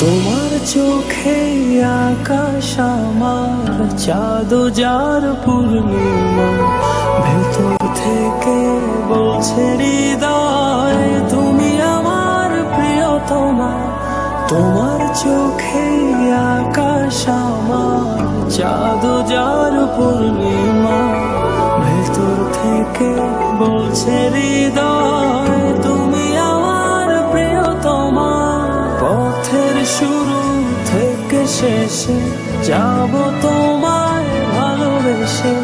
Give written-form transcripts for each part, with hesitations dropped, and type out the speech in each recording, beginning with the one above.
তোমার চোখে আকাশ আমার চাঁদ যার পূর্ণিমা, ভেতর থেকে বলছে হৃদয় তুমি আমার প্রিয়তমা। তোমার চোখে আকাশ আমার চাঁদ যার পূর্ণিমা, ভেতর থেকে বলছে হৃদয় তুমি আমার প্রিয়তমা। পথের শুরু থেকে শেষে যাব তোমায় ভালোবেসে,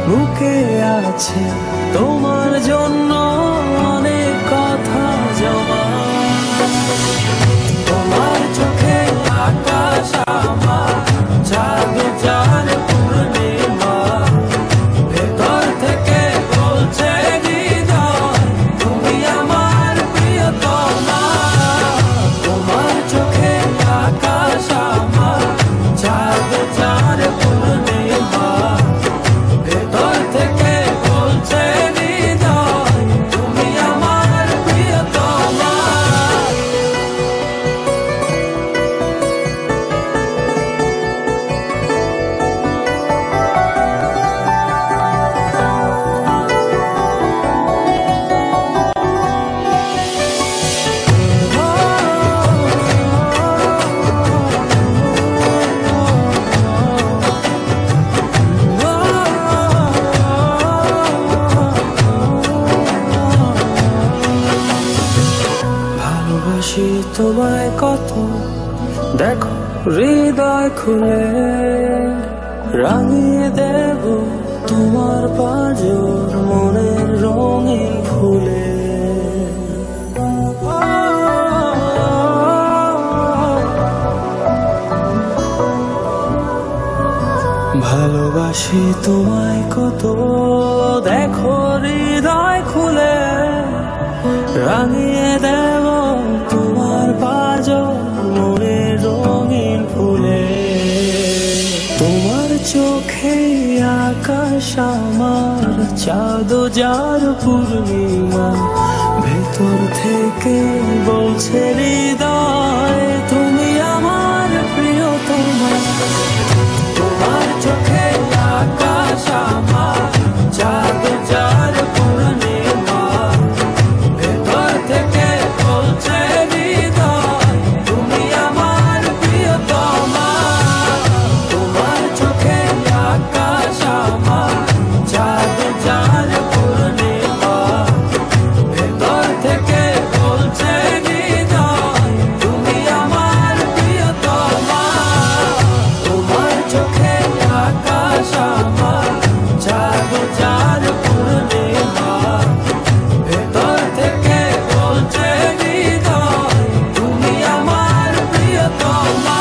বুকে আছে তোমার জন্য অনেক কথা জমা। তোমার চোখে আকাশ আমার চাঁদ যার পূর্ণিমা, ভেতর থেকে বলছে হৃদয় তুমি আমার প্রিয়তমা। তোমার চোখে আকাশ আমার চাঁদ যার পূর্ণিমা, ভেতর থেকে বলছে হৃদয় তুমি আমার প্রিয়তমা। ভালোবাসি তোমায় কত, দেখো হৃদয় খুলে রাঙিয়ে দেব তোমার পাঁজর মনের রঙিন ফুলে। ভালোবাসি তোমায় কত, দেখো হৃদয় খুলে রাঙিয়ে দেব তোমার পাঁজর মনের রঙিন ফুলে। তোমার চোখে আকাশ আমার চাঁদ যার পূর্ণিমা, ভেতর থেকে বলছে হৃদয় তুমি আমার প্রিয়তমা। তোমার চোখে আকাশ আমার চাঁদ যার পূর্ণিমা, ভেতর থেকে বলছে হৃদয় তুমি আমার প্রিয়তমা। তোমার চোখে আকাশ আমার চাঁদ যার পূর্ণিমা, ভেতর থেকে বলছে হৃদয় তুমি আমার প্রিয়তমা। তোমার চোখে আকাশ আমার চাঁদ যার পূর্ণিমা, ভেতর থেকে বলছে হৃদয় তুমি আমার প্রিয়তমা।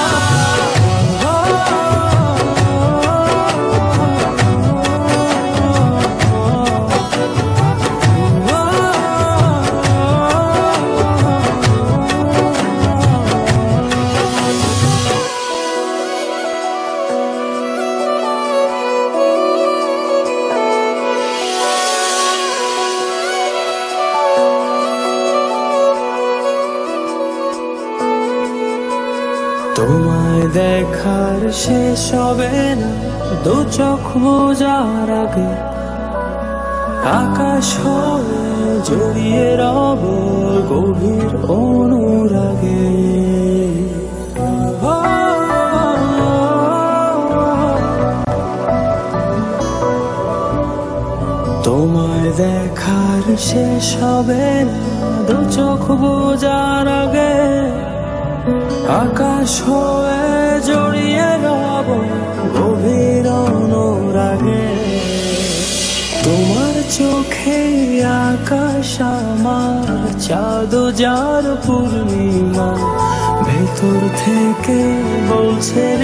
তোমায় দেখার শেষ হবে না দু চোখ বোঝার আগে, আকাশ হয়ে জড়িয়ে রব গভীর অনুরাগে। তোমায় দেখার শেষ হবে না দু চোখ বোঝার আগে, আকাশ হয়ে জড়িয়ে রব গভীর অনুরাগে। তোমার চোখে আকাশ আমার চাঁদ যার পূর্ণিমা, ভেতর থেকে ছেড়ে